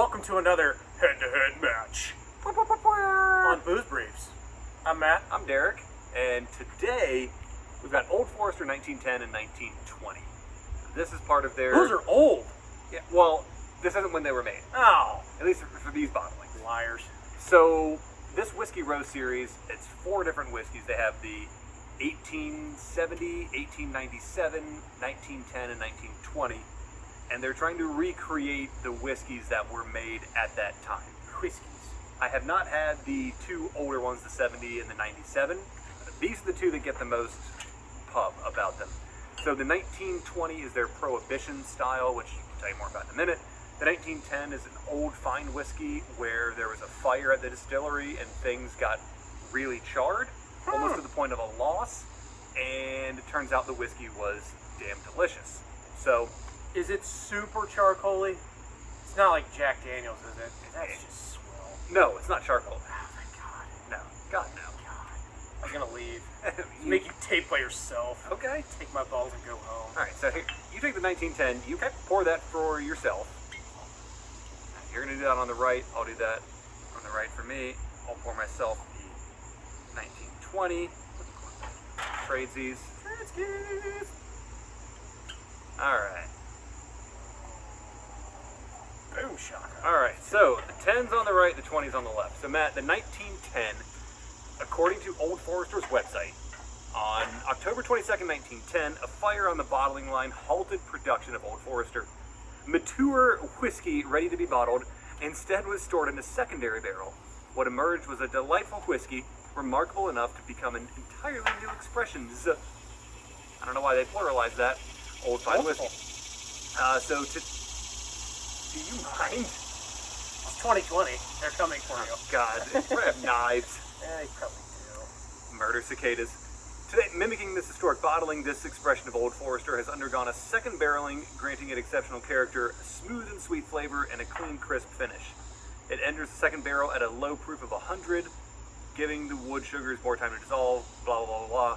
Welcome to another head-to-head match on Booze Briefs. I'm Matt. I'm Derek, and today we've got Old Forester 1910 and 1920. This is part of their... Those are old. Yeah, well, this isn't when they were made. Oh. At least for these bottlings. Liars. So, this Whiskey Row series, it's 4 different whiskeys. They have the 1870, 1897, 1910, and 1920. And they're trying to recreate the whiskeys that were made at that time. Whiskeys. I have not had the 2 older ones, the 70 and the 97. These are the 2 that get the most pub about them. So the 1920 is their Prohibition style, which I'll tell you more about in a minute. The 1910 is an old fine whiskey where there was a fire at the distillery and things got really charred, almost to the point of a loss. And it turns out the whiskey was damn delicious. So... Is it super charcoaly? It's not like Jack Daniels, is it? That's just swill. No, it's not charcoal. Oh, thank God. No. God, no. God. I'm gonna leave. Make you tape by yourself. Okay. Take my balls and go home. Alright, so here, you take the 1910, you pour that for yourself. You're gonna do that on the right, I'll do that on the right for me. I'll pour myself the 1920. Tradesies. Alright. Boom shaka. Alright, so the 10's on the right, the 20's on the left. So Matt, the 1910, according to Old Forester's website, on October 22nd, 1910, a fire on the bottling line halted production of Old Forester. Mature whiskey ready to be bottled instead was stored in a secondary barrel. What emerged was a delightful whiskey, remarkable enough to become an entirely new expression. I don't know why they pluralized that. Old fine whiskey. Do you mind? It's 2020. They're coming for you. Oh, God, they probably have knives. Yeah, you probably do. Murder cicadas. Today, mimicking this historic bottling, this expression of Old Forester has undergone a second barreling, granting it exceptional character, a smooth and sweet flavor, and a clean, crisp finish. It enters the second barrel at a low proof of 100, giving the wood sugars more time to dissolve, blah, blah, blah, blah.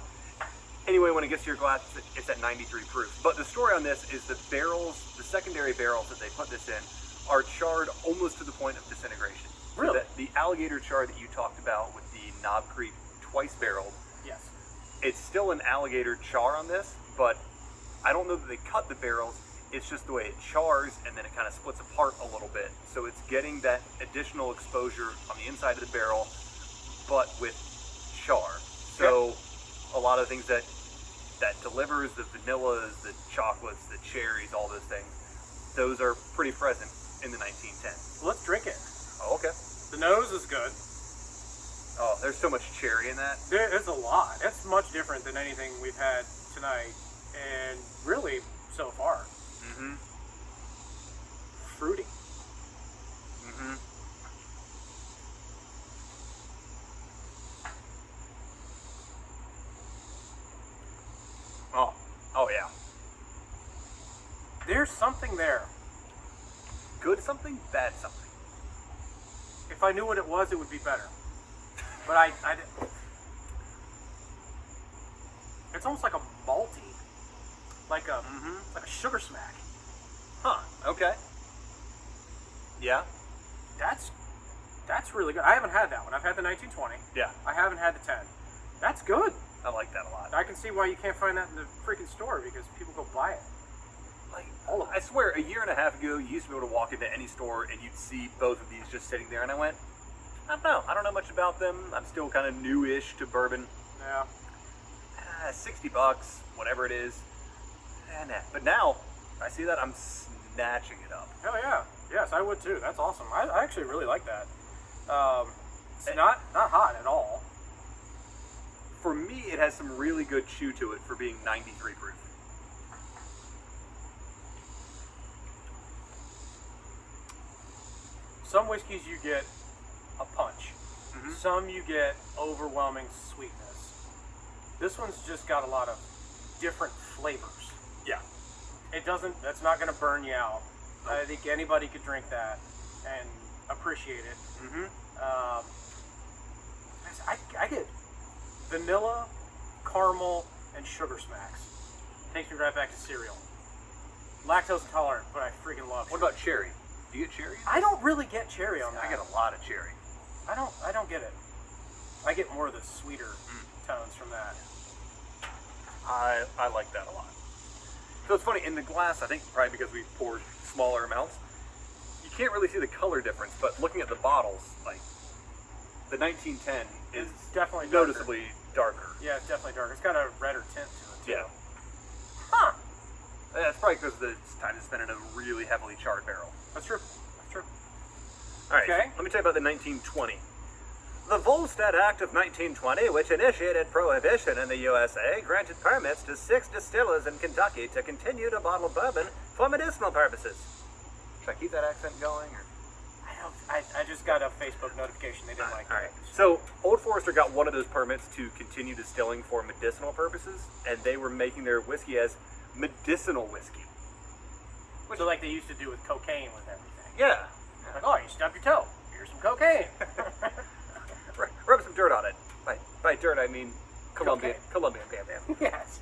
Anyway, when it gets to your glass, it's at 93 proof. But the story on this is the barrels, the secondary barrels that they put this in, are charred almost to the point of disintegration. Really? So the alligator char that you talked about with the Knob Creek twice barreled, Yes. it's still an alligator char on this, but I don't know that they cut the barrels. It's just the way it chars, and then it kind of splits apart a little bit. So it's getting that additional exposure on the inside of the barrel, but with char. So a lot of things that delivers, the vanillas, the chocolates, the cherries, all those things, those are pretty present in the 1910. Well, let's drink it. Oh, okay. The nose is good. Oh, there's so much cherry in that. It's a lot. It's much different than anything we've had tonight, and really so far. Mm-hmm. Fruity. Mm-hmm. Oh yeah. There's something there. Good something, bad something. If I knew what it was, it would be better. But I it's almost like a malty, like a sugar smack. Huh? Okay. Yeah. That's really good. I haven't had that one. I've had the 1920. Yeah. I haven't had the 10. That's good. I like that a lot. I can see why you can't find that in the freaking store because people go buy it. Like, All of I it. swear, a year and a half ago, you used to be able to walk into any store and you'd see both of these just sitting there, and I went, I don't know much about them. I'm still kind of new-ish to bourbon. Yeah. $60, whatever it is. Nah. But now, I see that, I'm snatching it up. Hell yeah. Yes, I would too. That's awesome. I actually really like that. It's not hot at all. For me, it has some really good chew to it for being 93 proof. Some whiskeys you get a punch. Mm-hmm. Some you get overwhelming sweetness. This one's just got a lot of different flavors. Yeah. That's not going to burn you out. I think anybody could drink that and appreciate it. Mm-hmm. I get vanilla, caramel, and sugar smacks. Takes me right back to cereal. Lactose intolerant, but I freaking love What sugar. about cherry? Do you get cherry? I don't really get cherry on that. I get a lot of cherry. I don't get it. I get more of the sweeter tones from that. I like that a lot. So it's funny, in the glass, I think probably because we poured smaller amounts, you can't really see the color difference, but looking at the bottles, like, the 1910 is It's definitely noticeably darker. Yeah, it's definitely darker. It's got a redder tint to it, too. Yeah. Huh. That's probably because it's time to spend in a really heavily charred barrel. That's true. That's true. All right, Okay. let me tell you about the 1920. The Volstead Act of 1920, which initiated prohibition in the USA, granted permits to 6 distillers in Kentucky to continue to bottle bourbon for medicinal purposes. Should I keep that accent going? Or? I just got a Facebook notification. They didn't like All it. right. So Old Forester got one of those permits to continue distilling for medicinal purposes, and they were making their whiskey as medicinal whiskey. So like they used to do with cocaine with everything. Yeah. Like, oh, you stubbed your toe. Here's some cocaine. Rub some dirt on it. By dirt, I mean Colombian Bam Bam. Yes.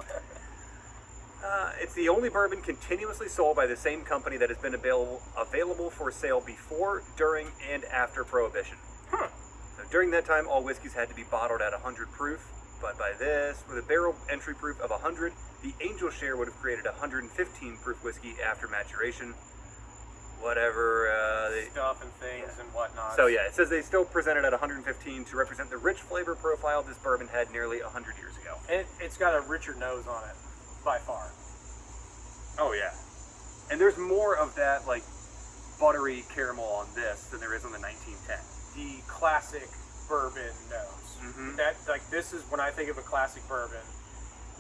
It's the only bourbon continuously sold by the same company that has been available for sale before, during, and after Prohibition. So during that time, all whiskeys had to be bottled at 100 proof, but by this, with a barrel entry proof of 100, the Angel Share would have created 115 proof whiskey after maturation. Whatever Stuff and things and whatnot. So yeah, it says they still present it at 115 to represent the rich flavor profile this bourbon had nearly 100 years ago. And it's got a richer nose on it, by far. Oh yeah, and there's more of that like buttery caramel on this than there is on the 1910. The classic bourbon nose. Mhm. That like this is when I think of a classic bourbon,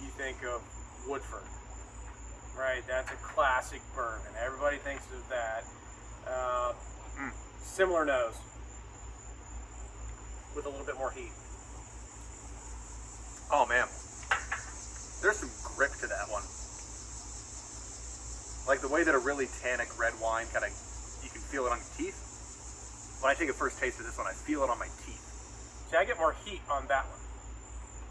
you think of Woodford. Right, that's a classic bourbon. Everybody thinks of that. Similar nose with a little bit more heat. Oh man, there's some grip to that one. Like the way that a really tannic red wine kind of, you can feel it on your teeth. When I take a first taste of this one, I feel it on my teeth. See, I get more heat on that one.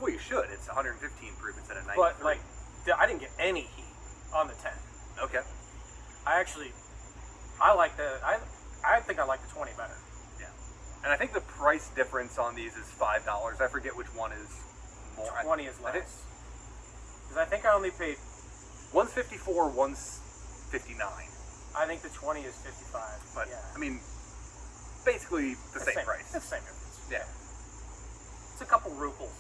Well, you should. It's 115 proof instead of 93. But like, I didn't get any heat on the 10. Okay. I like the, I think I like the 20 better. Yeah. And I think the price difference on these is $5. I forget which one is more. 20 is less. Because I think I only paid, One's 54, one's 59. I think the 20 is 55. But, yeah. I mean, basically the same price. It's the same difference. Yeah. It's a couple rubles.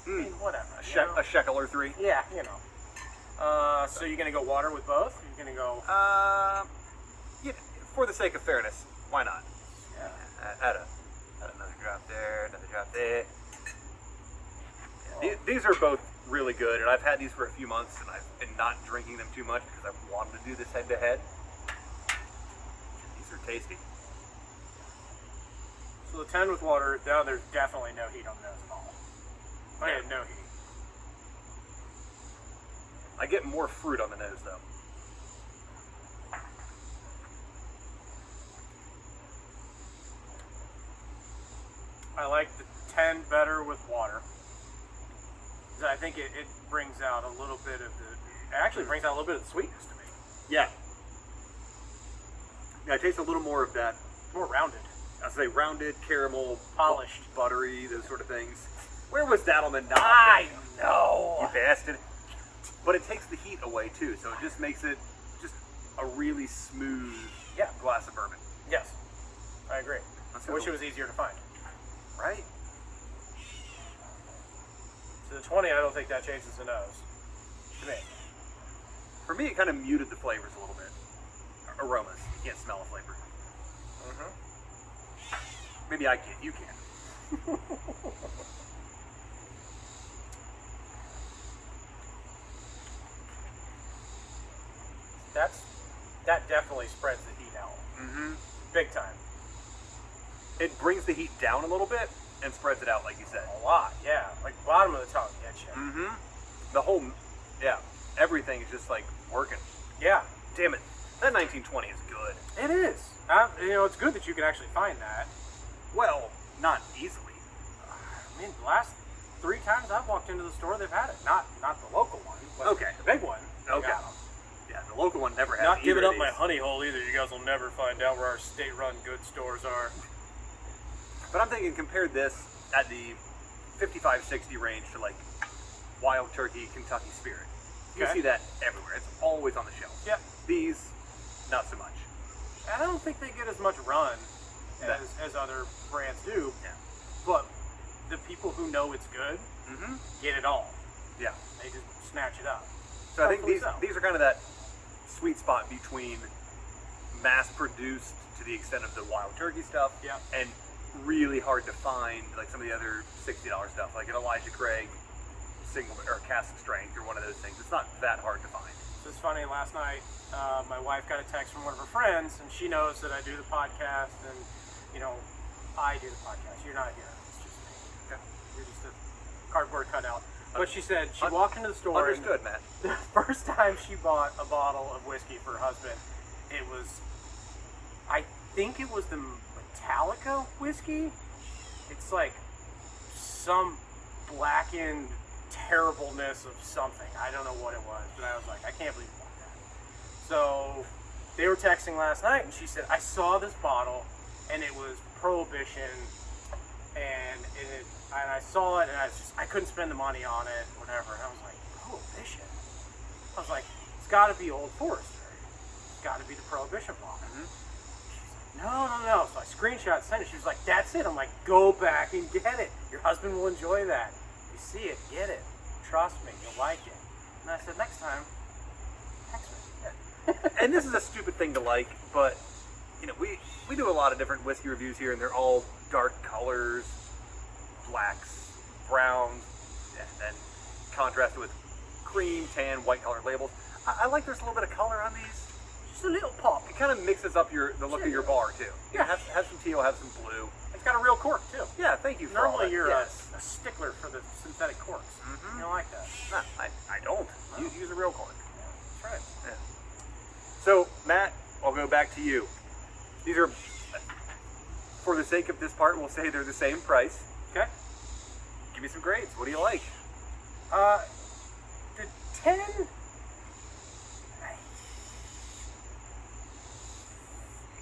I mean, whatever. A shekel or 3. Yeah, you know. So you're gonna go water with both? You're gonna go? Yeah, for the sake of fairness, why not? Yeah. Add another drop there, another drop there. Yeah, these are both really good, and I've had these for a few months, and I've been not drinking them too much because I've wanted to do this head to head. These are tasty. So the 10 with water, now there's definitely no heat on those at all. I had no heat. I get more fruit on the nose, though. I like the 10 better with water. 'Cause I think it brings out a little bit of the, it actually brings out a little bit of the sweetness to me. Yeah. Yeah, I taste a little more of that. More rounded. I'd say rounded, caramel, Polished. buttery, those sort of things. Where was that on the knob? I know! You bastard. But it takes the heat away too, so it just makes it just a really smooth glass of bourbon. Yes, I agree. That's I wish cool. it was easier to find. Right? So the 20, I don't think that changes the nose. To me. For me, it kind of muted the flavors a little bit. Aromas. You can't smell a flavor. Maybe I can. You can. That definitely spreads the heat out. Big time. It brings the heat down a little bit and spreads it out, like you said. A lot, yeah. Like bottom of the tongue, get you. The whole, everything is just like working. Yeah. Damn it. That 1920 is good. It is. It's good that you can actually find that. Well, not easily. I mean, the last 3 times I've walked into the store, they've had it. Not the local one, but Okay. the big one. they Okay. got 'em. Yeah, the the local one never has. Not either giving of up my these. honey hole either. You guys will never find out where our state-run good stores are. But I'm thinking compare this at the 55-60 range to like Wild Turkey Kentucky Spirit. You Okay. see that everywhere. It's always on the shelf. Yep. These, not so much. I don't think they get as much run No. as other brands do. Yeah. But the people who know it's good Mm-hmm. get it all. Yeah. They just snatch it up. So I think Hopefully these are kind of that sweet spot between mass-produced to the extent of the Wild Turkey stuff, Yeah. and really hard to find like some of the other $60 stuff, like an Elijah Craig single or cask strength or one of those things. It's not that hard to find. So it's funny, last night my wife got a text from one of her friends, and she knows that I do the podcast, and, you know, I do the podcast. You're not here. It's just me. Okay. You're just a cardboard cutout. But she said she walked into the store. Understood, Matt. And the first time she bought a bottle of whiskey for her husband, it was, I think it was the Metallica whiskey. It's like some blackened terribleness of something. I don't know what it was, but I was like, I can't believe you bought that. So they were texting last night, and she said, I saw this bottle, and it was Prohibition, and I saw it, and I couldn't spend the money on it, whatever. And I was like, Prohibition? I was like, it's got to be Old Forester. It's got to be the Prohibition bottle. Mhm. She's like, no. So I screenshot sent it. She was like, that's it. I'm like, go back and get it. Your husband will enjoy that. You see it, get it. Trust me, you'll like it. And I said, next time, text me. And this is a stupid thing to like, but you know, we do a lot of different whiskey reviews here, and they're all dark colors, blacks, browns, and contrasted with cream, tan, white colored labels. I like there's a little bit of color on these. Just a little pop. It kind of mixes up the look of your bar too. Yeah. Have some teal, have some blue. It's got a real cork, too. Yeah, thank you for all Normally that. you're Yes. a stickler for the synthetic corks. Mhm. You don't like that. Nah, I don't. Use a real cork. Yeah, that's right. Yeah. So, Matt, I'll go back to you. These are, for the sake of this part, we'll say they're the same price. Okay. Give me some grades. What do you like? The 10,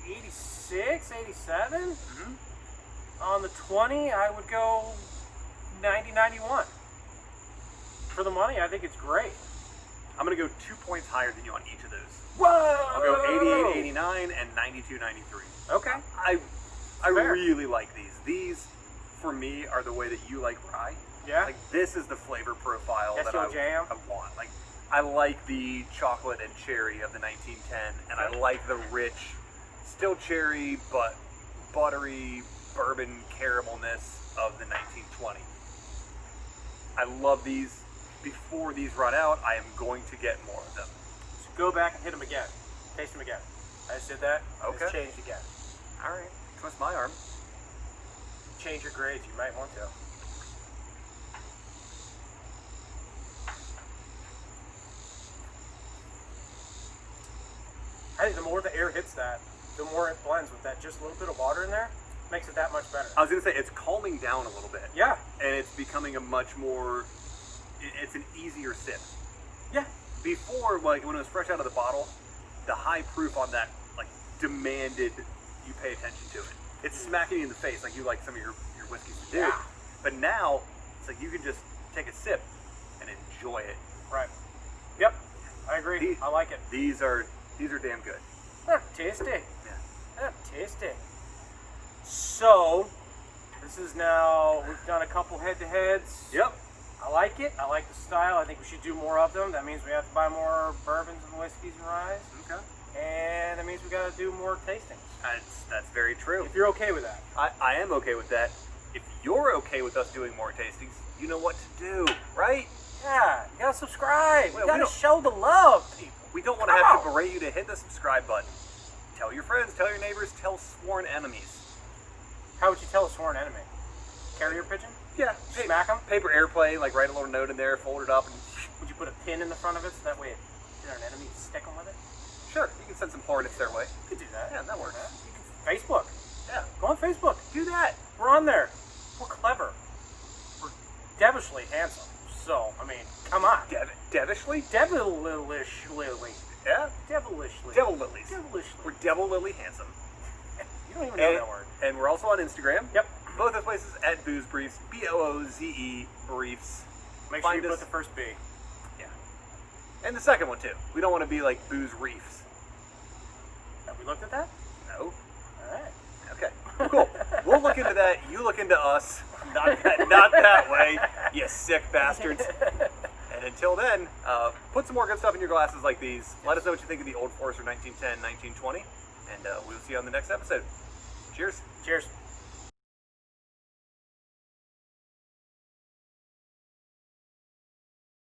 86, 87. Mm-hmm. On the 20, I would go 90, 91. For the money, I think it's great. I'm going to go 2 points higher than you on each of those. Whoa! I'll go 88, 89, and 92, 93. Okay. I Fair. really like these. These, for me, are the way that you like rye. Yeah. Like, this is the flavor profile That's that your jam? I want. Like, I like the chocolate and cherry of the 1910, and I like the rich, still cherry, but buttery bourbon caramelness of the 1920. I love these. Before these run out, I am going to get more of them. So go back and hit them again. Taste them again. I just did that. Okay. It's changed again. All right. Twist my arm. Change your grades. You might want to. I think the more the air hits that, the more it blends with that just a little bit of water in there. Makes it that much better. I was going to say, it's calming down a little bit. Yeah. And it's becoming a much more, it's an easier sip. Yeah. Before, like, when it was fresh out of the bottle, the high proof on that, like, demanded you pay attention to it. It's smacking you in the face like you like some of your whiskeys to do. Yeah. But now, it's like you can just take a sip and enjoy it. Right. Yep. I agree. These- I like it. These are damn good. They're tasty. Yeah. They're tasty. So, this is now, we've done a couple head-to-heads. Yep. I like it. I like the style. I think we should do more of them. That means we have to buy more bourbons and whiskeys and ryes. Okay. And that means we got to do more tastings. That's very true. If you're okay with that. I am okay with that. If you're okay with us doing more tastings, you know what to do, right? Yeah, you got to subscribe. Well, You got we to don't- show the love, people. We don't want to Come have to on. berate you to hit the subscribe button. Tell your friends, tell your neighbors, tell sworn enemies. How would you tell a sworn enemy? Carrier pigeon? Yeah. Smack 'em? Paper airplane, like write a little note in there, fold it up, and Would you put a pin in the front of it so that way if you're an enemy, you stick them with it? sure, you can send some hornets their way. You could do that. Yeah, that works. You can, Facebook. Yeah. Go on Facebook. Do that. We're on there. We're clever. We're devilishly handsome. So, I mean, come on. Devishly? Devilishly. Yeah? Devilishly. Devil Lilies. Devilishly. We're Devil Lily Handsome. You don't even know that word. And we're also on Instagram. Yep. Both those places at Booze Briefs. BOOZE Briefs. Make sure Find you us- put the first B. Yeah. And the second one, too. We don't want to be like Booze Reefs. Have we looked at that? No. All right. Okay. Cool. We'll look into that. You look into us. Not that way, you sick bastards. And until then, put some more good stuff in your glasses like these. Let us know what you think of the Old Forester 1910, 1920. And we'll see you on the next episode. Cheers. Cheers.